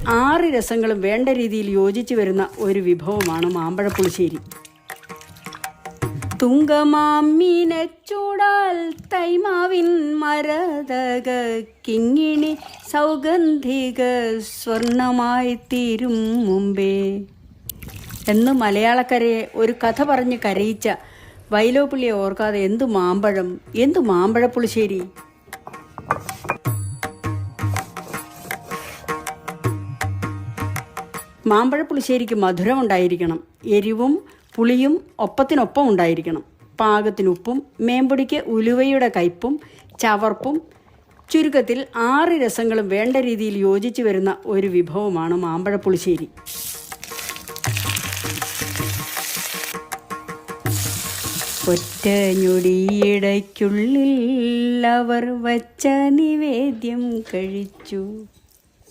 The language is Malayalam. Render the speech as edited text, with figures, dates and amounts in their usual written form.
6 രസങ്ങളും വേണ്ട രീതിയിൽ യോജിച്ചു വരുന്ന ഒരു വിഭവമാണ് മാമ്പഴപ്പുളിശ്ശേരി. തുങ്കമാമീനച്ചൂടാൽ തൈമാവിൻ മരതക കിങ്ങിണി സൗഗന്ധിക സ്വർണമായി തീരും മുമ്പേ എന്ന് മലയാളക്കരയെ ഒരു കഥ പറഞ്ഞ് കരയിച്ച വൈലോപ്പിള്ളിയെ ഓർക്കാതെ എന്തു മാമ്പഴം, എന്തു മാമ്പഴപ്പുളിശ്ശേരി. മാമ്പഴപ്പുളിശ്ശേരിക്ക് മധുരം ഉണ്ടായിരിക്കണം, എരിവും പുളിയും ഒപ്പത്തിനൊപ്പം ഉണ്ടായിരിക്കണം. പാകത്തിന് ഉപ്പും, മേമ്പൊടിക്ക് ഉലുവയുടെ കയ്പും ചവർപ്പും, ചുരുക്കത്തിൽ 6 രസങ്ങളും വേണ്ട രീതിയിൽ യോജിച്ചു വരുന്ന ഒരു വിഭവമാണ് മാമ്പഴപ്പുളിശ്ശേരി. ഒറ്റ ഞൊടിയിടയ്ക്കുള്ളിൽ അവർ വച്ച നിവേദ്യം കഴിച്ചു.